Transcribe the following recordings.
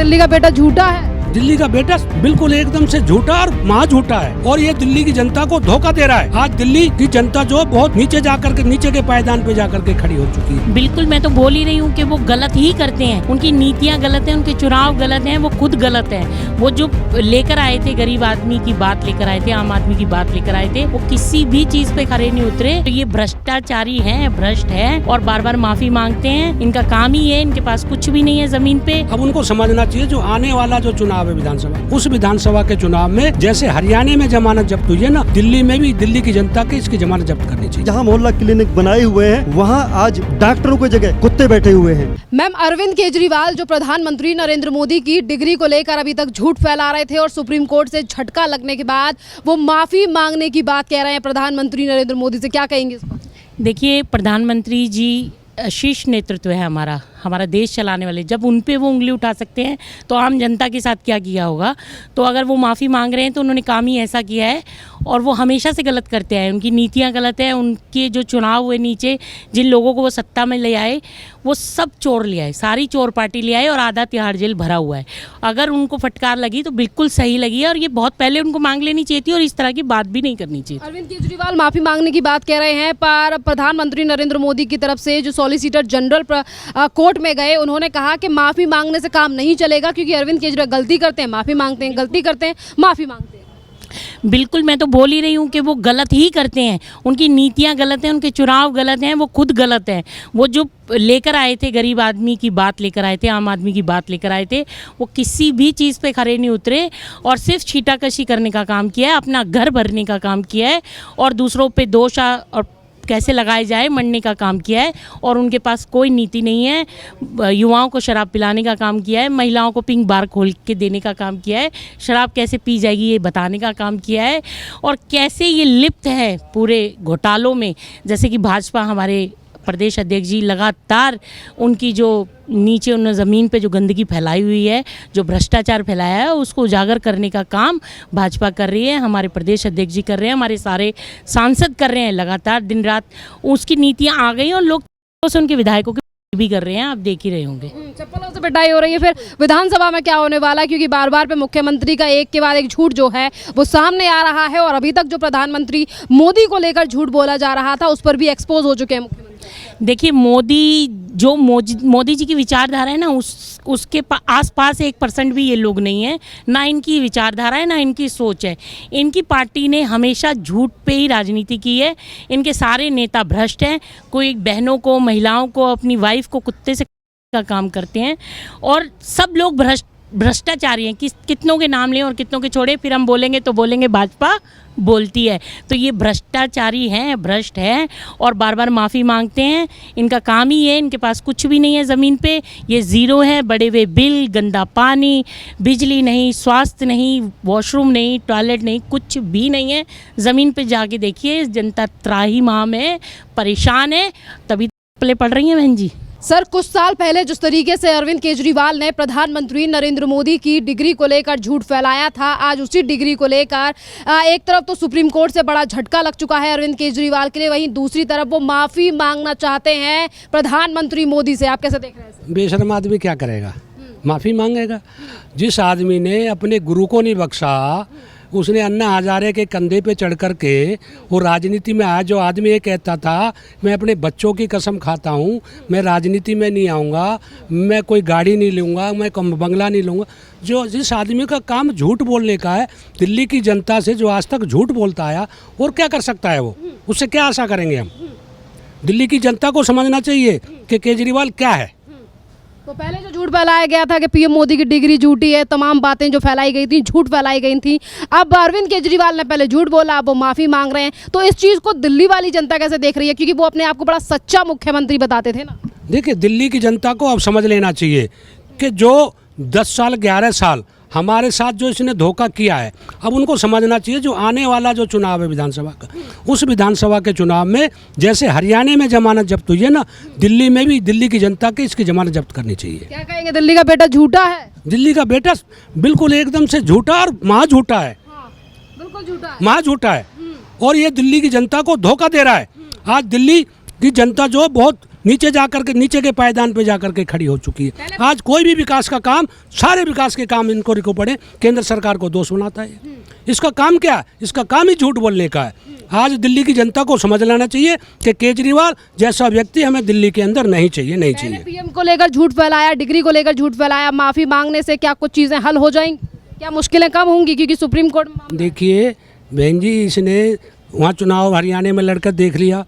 दिल्ली का बेटा झूठा है? दिल्ली का बेटा बिल्कुल एकदम से झूठा और महा झूठा है और ये दिल्ली की जनता को धोखा दे रहा है। आज दिल्ली की जनता जो बहुत नीचे के पायदान पे जाकर के खड़ी हो चुकी है। बिल्कुल, मैं तो बोल ही रही हूँ कि वो गलत ही करते हैं, उनकी नीतियाँ गलत हैं, उनके चुनाव गलत हैं, वो खुद गलत हैं। वो जो लेकर आए थे गरीब आदमी की बात लेकर आए थे, आम आदमी की बात लेकर आए थे, वो किसी भी चीज पे खड़े नहीं उतरे। तो ये भ्रष्टाचारी है, भ्रष्ट है और बार बार माफी मांगते हैं। इनका काम ही है, इनके पास कुछ भी नहीं है जमीन पे। अब उनको समझना चाहिए जो आने वाला जो चुनाव है विधानसभा, उस विधानसभा के चुनाव में जैसे हरियाणा में जमानत जब्त हुई है ना, दिल्ली में भी दिल्ली की जनता की इसकी जमानत जब्त करनी चाहिए। जहाँ मोहल्ला क्लिनिक बनाए हुए हैं वहाँ आज डॉक्टरों की जगह कुत्ते बैठे हुए हैं। मैम, अरविंद केजरीवाल जो प्रधानमंत्री नरेंद्र मोदी की डिग्री को लेकर अभी तक झूठ फैला रहे थे और सुप्रीम कोर्ट से झटका लगने के बाद वो माफी मांगने की बात कह रहे हैं प्रधानमंत्री नरेंद्र मोदी से, क्या कहेंगे इस पर? देखिए, प्रधानमंत्री जी शीर्ष नेतृत्व है हमारा देश चलाने वाले। जब उन पे वो उंगली उठा सकते हैं तो आम जनता के साथ क्या किया होगा। तो अगर वो माफ़ी मांग रहे हैं तो उन्होंने काम ही ऐसा किया है और वो हमेशा से गलत करते हैं। उनकी नीतियाँ गलत हैं, उनके जो चुनाव हुए नीचे जिन लोगों को वो सत्ता में ले आए वो सब चोर ले आए, सारी चोर पार्टी ले आए और आधा तिहाड़ जेल भरा हुआ है। अगर उनको फटकार लगी तो बिल्कुल सही लगी है और ये बहुत पहले उनको मांग लेनी चाहिए थी और इस तरह की बात भी नहीं करनी चाहिए। अरविंद केजरीवाल माफी मांगने की बात कह रहे हैं, पर प्रधानमंत्री नरेंद्र मोदी की तरफ से जो सॉलिसिटर जनरल कोर्ट में गए, उन्होंने कहा कि माफी मांगने से काम नहीं चलेगा क्योंकि अरविंद केजरीवाल गलती करते हैं माफी मांगते हैं, गलती करते हैं माफी मांगते हैं। बिल्कुल, मैं तो बोल ही रही हूँ कि वो गलत ही करते हैं, उनकी नीतियाँ गलत हैं, उनके चुनाव गलत हैं, वो खुद गलत हैं। वो जो लेकर आए थे गरीब आदमी की बात लेकर आए थे, आम आदमी की बात लेकर आए थे, वो किसी भी चीज़ पे खड़े नहीं उतरे और सिर्फ छीटाकशी करने का काम किया है, अपना घर भरने का काम किया है और दूसरों पे दोष और कैसे लगाए जाए मरने का काम किया है। और उनके पास कोई नीति नहीं है। युवाओं को शराब पिलाने का काम किया है, महिलाओं को पिंक बार खोल के देने का काम किया है, शराब कैसे पी जाएगी ये बताने का काम किया है और कैसे ये लिप्त है पूरे घोटालों में। जैसे कि भाजपा हमारे प्रदेश अध्यक्ष जी लगातार उनकी जो नीचे उन्होंने ज़मीन पे जो गंदगी फैलाई हुई है, जो भ्रष्टाचार फैलाया है, उसको उजागर करने का काम भाजपा कर रही है, हमारे प्रदेश अध्यक्ष जी कर रहे हैं, हमारे सारे सांसद कर रहे हैं लगातार दिन रात। उसकी नीतियाँ आ गई और लोग से उनके विधायकों की भी कर रहे हैं, आप देख ही रहे होंगे। चप्पलों से पिटाई हो रही है। फिर विधानसभा में क्या होने वाला है, क्योंकि बार बार पे मुख्यमंत्री का एक के बाद एक झूठ जो है वो सामने आ रहा है और अभी तक जो प्रधानमंत्री मोदी को लेकर झूठ बोला जा रहा था उस पर भी एक्सपोज हो चुके हैं मुख्यमंत्री। देखिए, मोदी जी की विचारधारा है ना, उसके आसपास 1% भी ये लोग नहीं है, ना इनकी विचारधारा है ना इनकी सोच है। इनकी पार्टी ने हमेशा झूठ पे ही राजनीति की है। इनके सारे नेता भ्रष्ट हैं, कोई बहनों को, महिलाओं को, अपनी वाइफ को कुत्ते से का काम करते हैं और सब लोग भ्रष्टाचारी हैं। कितनों के नाम लें और कितनों के छोड़े, फिर हम बोलेंगे तो बोलेंगे भाजपा बोलती है। तो ये भ्रष्टाचारी हैं, भ्रष्ट हैं और बार बार माफ़ी मांगते हैं। इनका काम ही है, इनके पास कुछ भी नहीं है ज़मीन पे, ये ज़ीरो है। बड़े हुए बिल, गंदा पानी, बिजली नहीं, स्वास्थ्य नहीं, वॉशरूम नहीं, टॉयलेट नहीं, कुछ भी नहीं है। ज़मीन पे जाके देखिए, जनता त्राहिमाम है, परेशान है, तभी पले पड़ रही हैं बहन जी। सर, कुछ साल पहले जिस तरीके से अरविंद केजरीवाल ने प्रधानमंत्री नरेंद्र मोदी की डिग्री को लेकर झूठ फैलाया था, आज उसी डिग्री को लेकर एक तरफ तो सुप्रीम कोर्ट से बड़ा झटका लग चुका है अरविंद केजरीवाल के लिए, वहीं दूसरी तरफ वो माफ़ी मांगना चाहते हैं प्रधानमंत्री मोदी से। आप कैसे देख रहे हैं? बेशर्म आदमी क्या करेगा, माफ़ी मांगेगा। जिस आदमी ने अपने गुरु को नहीं बख्शा, उसने अन्ना हजारे के कंधे पे चढ़ कर के वो राजनीति में आया। जो आदमी ये कहता था मैं अपने बच्चों की कसम खाता हूँ, मैं राजनीति में नहीं आऊँगा, मैं कोई गाड़ी नहीं लूँगा, मैं बंगला नहीं लूँगा, जो जिस आदमी का काम झूठ बोलने का है, दिल्ली की जनता से जो आज तक झूठ बोलता आया, और क्या कर सकता है वो, उससे क्या आशा करेंगे हम। दिल्ली की जनता को समझना चाहिए कि केजरीवाल क्या है। तो पहले जो झूठ फैलाया गया था कि पीएम मोदी की डिग्री झूठी है, तमाम बातें जो फैलाई गई थी झूठ फैलाई गई थी। अब अरविंद केजरीवाल ने पहले झूठ बोला, अब वो माफ़ी मांग रहे हैं। तो इस चीज़ को दिल्ली वाली जनता कैसे देख रही है, क्योंकि वो अपने आप को बड़ा सच्चा मुख्यमंत्री बताते थे ना। देखिए, दिल्ली की जनता को अब समझ लेना चाहिए कि जो 10 साल 11 साल हमारे साथ जो इसने धोखा किया है, अब उनको समझना चाहिए जो आने वाला जो चुनाव है विधानसभा का, उस विधानसभा के चुनाव में जैसे हरियाणा में जमानत जब्त हुई है ना, दिल्ली में भी दिल्ली की जनता की इसकी जमानत जब्त करनी चाहिए। क्या कहेंगे, दिल्ली का बेटा झूठा है? दिल्ली का बेटा बिल्कुल एकदम से झूठा और महा झूठा है, बिल्कुल झूठा है, महा झूठा है और ये दिल्ली की जनता को धोखा दे रहा है। आज दिल्ली की जनता जो बहुत नीचे जाकर के, नीचे के पायदान पे जाकर के खड़ी हो चुकी है। आज कोई भी विकास का काम, सारे विकास के काम इनको रिको पड़े, केंद्र सरकार को दोष बनाता है। इसका काम क्या है? इसका काम ही झूठ बोलने का है। आज दिल्ली की जनता को समझ लेना चाहिए कि केजरीवाल जैसा व्यक्ति हमें दिल्ली के अंदर नहीं चाहिए, नहीं चाहिए। पीएम को लेकर झूठ फैलाया, डिग्री को लेकर झूठ फैलाया, माफी मांगने से क्या कुछ चीजें हल हो जाएंगी? क्या मुश्किलें कम होंगी? क्योंकि सुप्रीम कोर्ट में देखिए बहन जी, इसने वहाँ चुनाव हरियाणा में लड़कर देख लिया,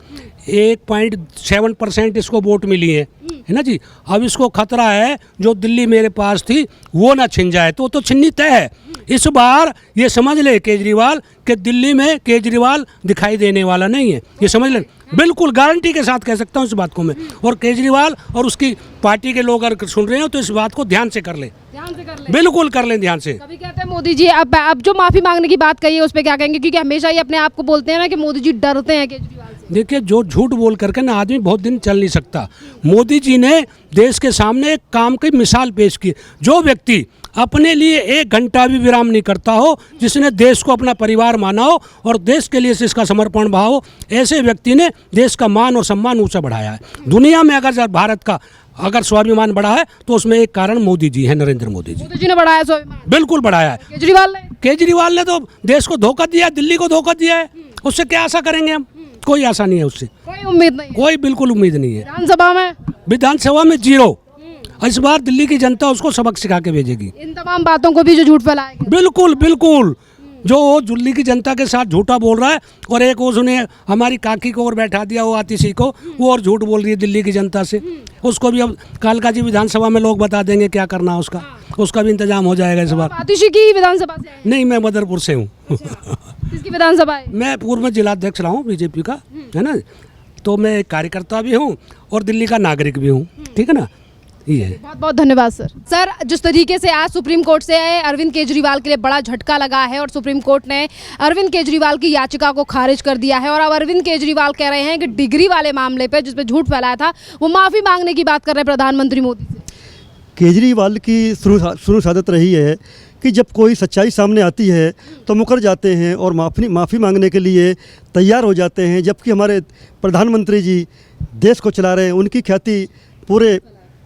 1.7% इसको वोट मिली है ना जी। अब इसको खतरा है जो दिल्ली मेरे पास थी वो ना छिन जाए, तो छिन्नी तय है। इस बार ये समझ ले केजरीवाल कि दिल्ली में केजरीवाल दिखाई देने वाला नहीं है, ये समझ ले, बिल्कुल गारंटी के साथ कह सकता हूँ इस बात को मैं। और केजरीवाल और उसकी पार्टी के लोग अगर सुन रहे हो तो इस बात को ध्यान से कर ले, बिल्कुल कर लें ध्यान से। कभी कहते हैं मोदी जी, अब जो माफी मांगने की बात कही है उस पर क्या कहेंगे? क्योंकि हमेशा ही अपने आप को बोलते हैं ना कि मोदी जी डरते हैं केजरीवाल से। देखिए, जो झूठ बोल करके ना आदमी बहुत दिन चल नहीं सकता। मोदी जी ने देश के सामने एक काम की मिसाल पेश की। जो व्यक्ति अपने लिए 1 घंटा भी विराम नहीं करता हो, जिसने देश को अपना परिवार माना हो और देश के लिए इसका समर्पण भाव हो, ऐसे व्यक्ति ने देश का मान और सम्मान ऊंचा बढ़ाया है। दुनिया में अगर भारत का अगर स्वाभिमान बढ़ा है तो उसमें एक कारण मोदी जी है, नरेंद्र मोदी जी। मोदी जी ने बढ़ाया स्वाभिमान, बिल्कुल बढ़ाया है। केजरीवाल ने तो देश को धोखा दिया, दिल्ली को धोखा दिया है। उससे क्या आशा करेंगे हम? कोई आशा नहीं है उससे, कोई उम्मीद नहीं है। कोई बिल्कुल उम्मीद नहीं है। विधानसभा में 0। इस बार दिल्ली की जनता उसको सबक सिखा के भेजेगी। इन तमाम बातों को भी जो झूठ फैलाएंगे, बिल्कुल बिल्कुल। जो दिल्ली की जनता के साथ झूठा बोल रहा है, और एक उसने हमारी काकी को और बैठा दिया, वो आतिशी को, वो और झूठ बोल रही है दिल्ली की जनता से। उसको भी अब कालका जी विधानसभा में लोग बता देंगे क्या करना है उसका भी इंतजाम हो जाएगा इस बार। आतिशी की विधानसभा से आए? नहीं, मैं मदरपुर से हूँ। किसकी विधानसभा है? मैं पूर्व में जिलाध्यक्ष रहा हूँ बीजेपी का, है ना, तो मैं एक कार्यकर्ता भी हूँ और दिल्ली का नागरिक भी हूँ, ठीक है ना। ये बहुत बहुत धन्यवाद सर। सर, जिस तरीके से आज सुप्रीम कोर्ट से अरविंद केजरीवाल के लिए बड़ा झटका लगा है और सुप्रीम कोर्ट ने अरविंद केजरीवाल की याचिका को खारिज कर दिया है, और अब अरविंद केजरीवाल कह रहे हैं कि डिग्री वाले मामले पे जिसपे झूठ फैलाया था वो माफ़ी मांगने की बात कर रहे हैं प्रधानमंत्री मोदी से। केजरीवाल की शुरू आदत रही है कि जब कोई सच्चाई सामने आती है तो मुकर जाते हैं और माफ़ी मांगने के लिए तैयार हो जाते हैं, जबकि हमारे प्रधानमंत्री जी देश को चला रहे हैं, उनकी ख्याति पूरे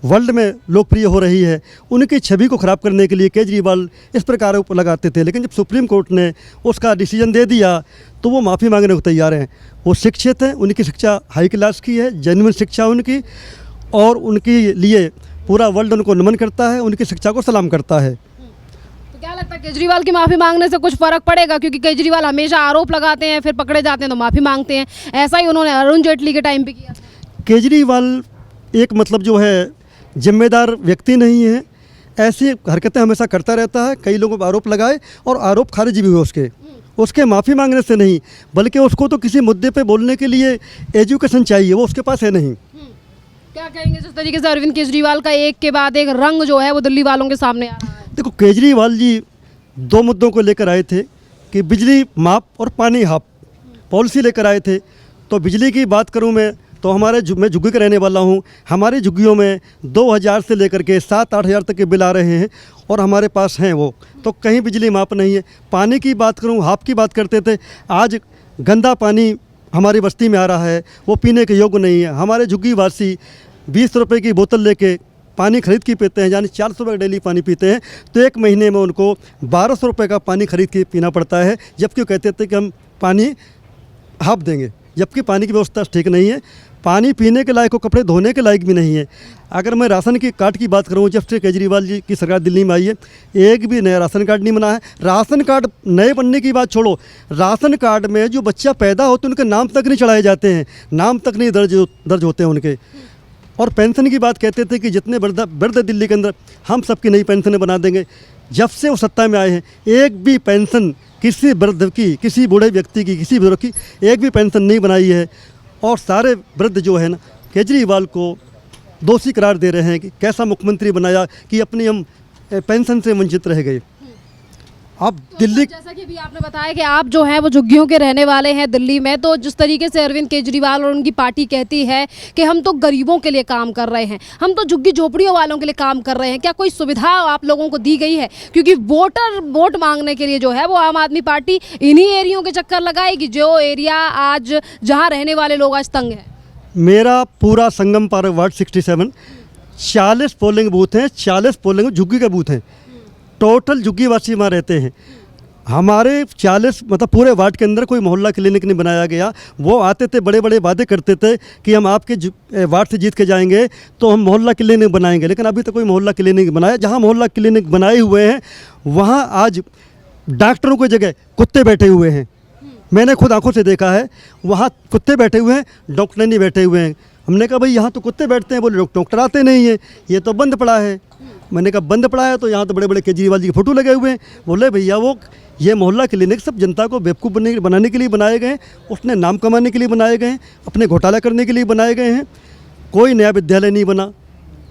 वर्ल्ड में लोकप्रिय हो रही है। उनकी छवि को ख़राब करने के लिए केजरीवाल इस प्रकार ऊपर लगाते थे, लेकिन जब सुप्रीम कोर्ट ने उसका डिसीजन दे दिया तो वो माफ़ी मांगने को तैयार हैं। वो शिक्षित हैं, उनकी शिक्षा हाई क्लास की है, जेन्युइन शिक्षा उनकी, और उनके लिए पूरा वर्ल्ड उनको नमन करता है, उनकी शिक्षा को सलाम करता है। तो क्या लगता है केजरीवाल की माफ़ी मांगने से कुछ फ़र्क पड़ेगा? क्योंकि केजरीवाल हमेशा आरोप लगाते हैं, फिर पकड़े जाते हैं तो माफ़ी मांगते हैं। ऐसा ही उन्होंने अरुण जेटली के टाइम पे किया। केजरीवाल एक मतलब जो है जिम्मेदार व्यक्ति नहीं है, ऐसी हरकतें हमेशा करता रहता है। कई लोगों पर आरोप लगाए और आरोप खारिज भी हुए उसके माफ़ी मांगने से नहीं, बल्कि उसको तो किसी मुद्दे पे बोलने के लिए एजुकेशन चाहिए, वो उसके पास है नहीं। क्या कहेंगे जिस तरीके से अरविंद केजरीवाल का एक के बाद एक रंग जो है वो दिल्ली वालों के सामने आ रहा है? देखो, केजरीवाल जी 2 मुद्दों को लेकर आए थे कि बिजली माफ और पानी हाफ पॉलिसी लेकर आए थे। तो बिजली की बात करूं मैं तो मैं झुग्गी का रहने वाला हूं। हमारी झुग्गियों में 2000 से लेकर के 7-8 हज़ार तक के बिल आ रहे हैं और हमारे पास हैं वो, तो कहीं बिजली माप नहीं है। पानी की बात करूं, हाफ की बात करते थे, आज गंदा पानी हमारी बस्ती में आ रहा है, वो पीने के योग्य नहीं है। हमारे झुग्गी वासी 20 रुपये की बोतल लेके पानी खरीद के पीते हैं, यानी 400 रुपये डेली पानी पीते हैं, तो एक महीने में उनको 1200 रुपये का पानी खरीद के पीना पड़ता है, जबकि वो कहते थे कि हम पानी हाफ देंगे, जबकि पानी की व्यवस्था ठीक नहीं है। पानी पीने के लायक हो, कपड़े धोने के लायक भी नहीं है। अगर मैं राशन की कार्ड की बात करूँ, जब से केजरीवाल जी की सरकार दिल्ली में आई है, एक भी नया राशन कार्ड नहीं बना है। राशन कार्ड नए बनने की बात छोड़ो, राशन कार्ड में जो बच्चा पैदा होते हैं उनके नाम तक नहीं चढ़ाए जाते हैं, नाम तक नहीं दर्ज होते हैं उनके। और पेंशन की बात कहते थे कि जितने वृद्ध दिल्ली के अंदर हम सबकी नई पेंशनें बना देंगे। जब से वो सत्ता में आए हैं, एक भी पेंशन किसी वृद्ध की, किसी बूढ़े व्यक्ति की, किसी बुजुर्ग की एक भी पेंशन नहीं बनाई है। और सारे वृद्ध जो है ना, केजरीवाल को दोषी करार दे रहे हैं कि कैसा मुख्यमंत्री बनाया कि अपनी हम पेंशन से वंचित रह गए। अब दिल्ली, जैसा कि अभी आपने बताया कि आप जो हैं वो झुग्गियों के रहने वाले हैं दिल्ली में, तो जिस तरीके से अरविंद केजरीवाल और उनकी पार्टी कहती है कि हम तो गरीबों के लिए काम कर रहे हैं, हम तो झुग्गी झोपड़ियों वालों के लिए काम कर रहे हैं, क्या कोई सुविधा आप लोगों को दी गई है? क्योंकि वोट मांगने के लिए जो है वो आम आदमी पार्टी इन्हीं एरियो के चक्कर लगाएगी, जो एरिया आज जहाँ रहने वाले लोग आज तंग हैं। मेरा पूरा संगम पार्क वार्ड 67 40 पोलिंग बूथ हैं, 40 पोलिंग झुग्गी के बूथ हैं, टोटल झुग्गी वासी वहाँ रहते हैं। हमारे 40 मतलब पूरे वार्ड के अंदर कोई मोहल्ला क्लिनिक नहीं बनाया गया। वो आते थे, बड़े बड़े वादे करते थे कि हम आपके वार्ड से जीत के जाएंगे तो हम मोहल्ला क्लिनिक बनाएंगे, लेकिन अभी तक कोई मोहल्ला क्लिनिक बनाया। जहाँ मोहल्ला क्लिनिक बनाए हुए हैं वहाँ आज डॉक्टरों की जगह कुत्ते बैठे हुए हैं। मैंने खुद आंखों से देखा है, वहाँ कुत्ते बैठे हुए हैं, डॉक्टर नहीं बैठे हुए हैं। हमने कहा भाई यहाँ तो कुत्ते बैठते हैं, बोले डॉक्टर आते नहीं हैं, ये तो बंद पड़ा है। मैंने कहा बंद पड़ा है तो यहाँ तो बड़े बड़े केजरीवाल जी के फोटो लगे हुए हैं। बोले भैया वो ये मोहल्ला क्लिनिक सब जनता को बेवकूफ़ बनाने के लिए बनाए गए हैं, उसने नाम कमाने के लिए बनाए गए हैं, अपने घोटाला करने के लिए बनाए गए हैं। कोई नया विद्यालय नहीं बना।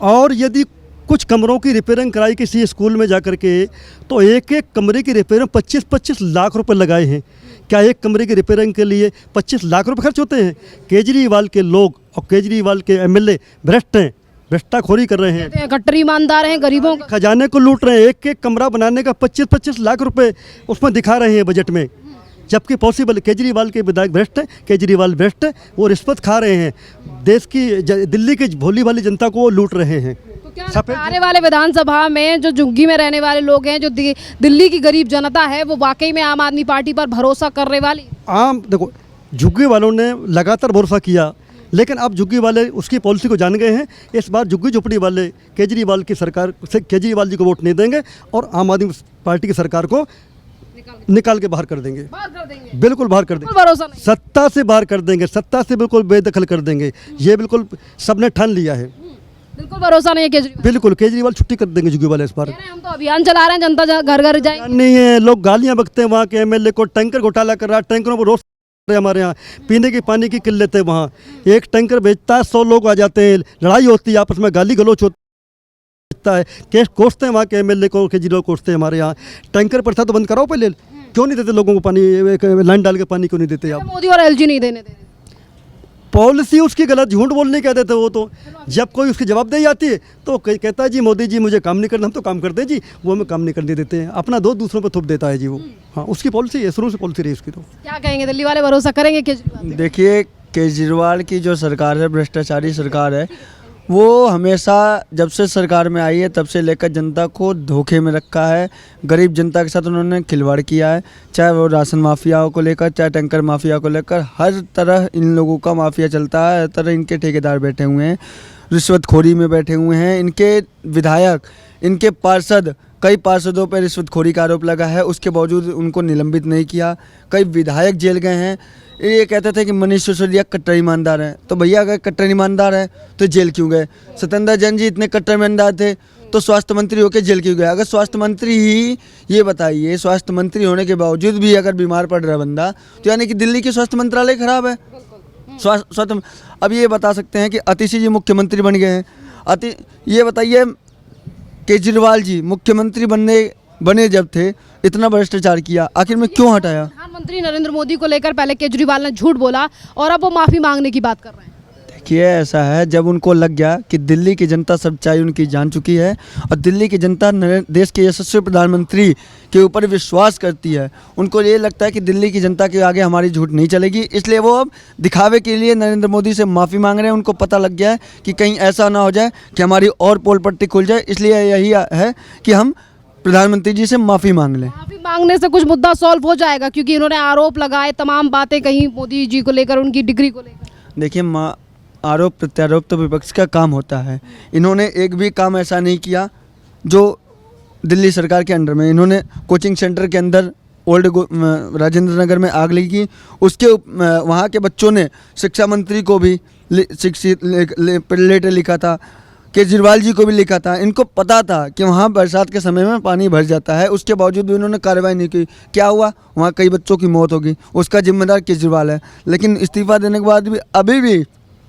और यदि कुछ कमरों की रिपेयरिंग कराई किसी स्कूल में जा कर के तो एक एक कमरे की रिपेयरिंग 25-25 लाख रुपए लगाए हैं। क्या एक कमरे की रिपेयरिंग के लिए 25 लाख रुपए खर्च होते हैं? केजरीवाल के लोग और केजरीवाल के एमएलए भ्रष्ट हैं, भ्रष्टाखोरी कर रहे हैं, कट्टर ईमानदार हैं, गरीबों का खजाने को लूट रहे हैं। एक एक कमरा बनाने का 25-25 लाख रुपए उसमें दिखा रहे हैं बजट में, जबकि पॉसिबल केजरीवाल के विधायक भ्रष्ट हैं, केजरीवाल भ्रष्ट है, वो रिश्वत खा रहे हैं, देश की दिल्ली की भोली भाली जनता को वो लूट रहे हैं। तो क्या आने वाले विधानसभा में जो झुग्गी में रहने वाले लोग हैं, जो दिल्ली की गरीब जनता है, वो वाकई में आम आदमी पार्टी पर भरोसा करने वाली? देखो झुग्गी वालों ने लगातार भरोसा किया, लेकिन अब झुग्गी वाले उसकी पॉलिसी को जान गए हैं। इस बार झुग्गी झोपड़ी वाले केजरीवाल की सरकार से केजरीवाल जी को वोट नहीं देंगे और आम आदमी पार्टी की सरकार को निकाल के बाहर कर देंगे, बिल्कुल बाहर कर देंगे, भरोसा नहीं, सत्ता से बाहर कर देंगे, सत्ता से बिल्कुल बेदखल कर देंगे। ये बिल्कुल सबने ठान लिया है, बिल्कुल भरोसा नहीं है केजरीवाल। बिल्कुल केजरीवाल छुट्टी कर देंगे झुग्गी वाले इस बार। हम तो अभियान चला रहे हैं, जनता घर घर जाएंगे। नहीं है, लोग गालियां बकते हैं वहाँ के एमएलए को, टैंकर घोटाला कर रहा है, टैंकरों पर रोज हमारे यहाँ पीने की पानी की किल्लत है। वहाँ एक टैंकर बेचता है, 100 लोग आ जाते हैं, लड़ाई होती है आपस में, गाली गलौच होता है, केस कोसते हैं वहाँ के एमएलए को, केजरीवाल कोसते हैं हमारे यहाँ। टैंकर पर था तो बंद कराओ पहले, क्यों नहीं देते लोगों को पानी, लाइन डाल के पानी क्यों नहीं देते आप? मोदी और एलजी नहीं देने दे रहे। पॉलिसी उसकी गलत, झूठ बोलने कहते थे वो तो। जब कोई उसकी जवाबदेही आती है तो कहता है जी मोदी जी मुझे काम नहीं करना, हम तो काम करते हैं जी, वो हमें काम नहीं करने देते हैं, अपना दो दूसरों पर थुप देता है जी वो। हाँ, उसकी पॉलिसी है, शुरू से पॉलिसी रही उसकी। तो क्या कहेंगे, दिल्ली वाले भरोसा करेंगे केजरीवाल? देखिए केजरीवाल की जो सरकार है, भ्रष्टाचारी सरकार है, वो हमेशा जब से सरकार में आई है तब से लेकर जनता को धोखे में रखा है। गरीब जनता के साथ उन्होंने खिलवाड़ किया है, चाहे वो राशन माफियाओं को लेकर, चाहे टैंकर माफिया को लेकर, हर तरह इन लोगों का माफिया चलता है, हर तरह इनके ठेकेदार बैठे हुए हैं, रिश्वतखोरी में बैठे हुए हैं। इनके विधायक, इनके पार्षद, कई पार्षदों पर रिश्वतखोरी का आरोप लगा है, उसके बावजूद उनको निलंबित नहीं किया। कई विधायक जेल गए हैं। ये कहते थे कि मनीष सिसोदिया कट्टर ईमानदार हैं, तो भैया अगर कट्टर ईमानदार है तो जेल क्यों गए? सत्येंद्र जैन जी इतने कट्टर ईमानदार थे तो स्वास्थ्य मंत्री होकर जेल क्यों गए? अगर स्वास्थ्य मंत्री ही, ये बताइए, स्वास्थ्य मंत्री होने के बावजूद भी अगर बीमार पड़ रहा है बंदा, तो यानी कि दिल्ली की स्वास्थ्य मंत्रालय खराब है। स्वास्थ्य अब ये बता सकते हैं कि अतिशी जी मुख्यमंत्री बन गए हैं। ये बताइए केजरीवाल जी मुख्यमंत्री बने जब थे, इतना भ्रष्टाचार किया, आखिर में क्यों हटाया? प्रधानमंत्री नरेंद्र मोदी को लेकर पहले केजरीवाल ने झूठ बोला और अब वो माफी मांगने की बात कर रहे हैं। देखिए ऐसा है, जब उनको लग गया कि दिल्ली की जनता सच्चाई उनकी जान चुकी है और दिल्ली की जनता देश के यशस्वी प्रधानमंत्री के ऊपर विश्वास करती है, उनको ये लगता है कि दिल्ली की जनता के आगे हमारी झूठ नहीं चलेगी, इसलिए वो अब दिखावे के लिए नरेंद्र मोदी से माफ़ी मांग रहे हैं। उनको पता लग गया है कि कहीं ऐसा ना हो जाए कि हमारी और पोल पट्टी खुल जाए, इसलिए यही है कि हम प्रधानमंत्री जी से माफ़ी मांग लें। माफी मांगने से कुछ मुद्दा सॉल्व हो जाएगा, क्योंकि इन्होंने आरोप लगाए, तमाम बातें कहीं मोदी जी को लेकर, उनकी डिग्री को लेकर। देखिए आरोप प्रत्यारोप तो विपक्ष का काम होता है। इन्होंने एक भी काम ऐसा नहीं किया जो दिल्ली सरकार के अंडर में। इन्होंने कोचिंग सेंटर के अंदर ओल्ड राजेंद्र नगर में आग लगी, उसके वहाँ के बच्चों ने शिक्षा मंत्री को भी लेटर लिखा था, केजरीवाल जी को भी लिखा था। इनको पता था कि वहाँ बरसात के समय में पानी भर जाता है, उसके बावजूद भी उन्होंने कार्रवाई नहीं की। क्या हुआ? वहाँ कई बच्चों की मौत होगी, उसका जिम्मेदार केजरीवाल है। लेकिन इस्तीफा देने के बाद भी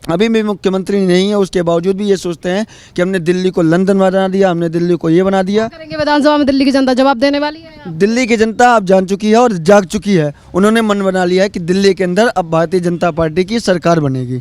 अभी भी मुख्यमंत्री नहीं है, उसके बावजूद भी ये सोचते हैं कि हमने दिल्ली को लंदन बना दिया, हमने दिल्ली को ये बना दिया। करेंगे विधानसभा में दिल्ली की जनता जवाब देने वाली है। दिल्ली की जनता अब जान चुकी है और जाग चुकी है। उन्होंने मन बना लिया है कि दिल्ली के अंदर अब भारतीय जनता पार्टी की सरकार बनेगी।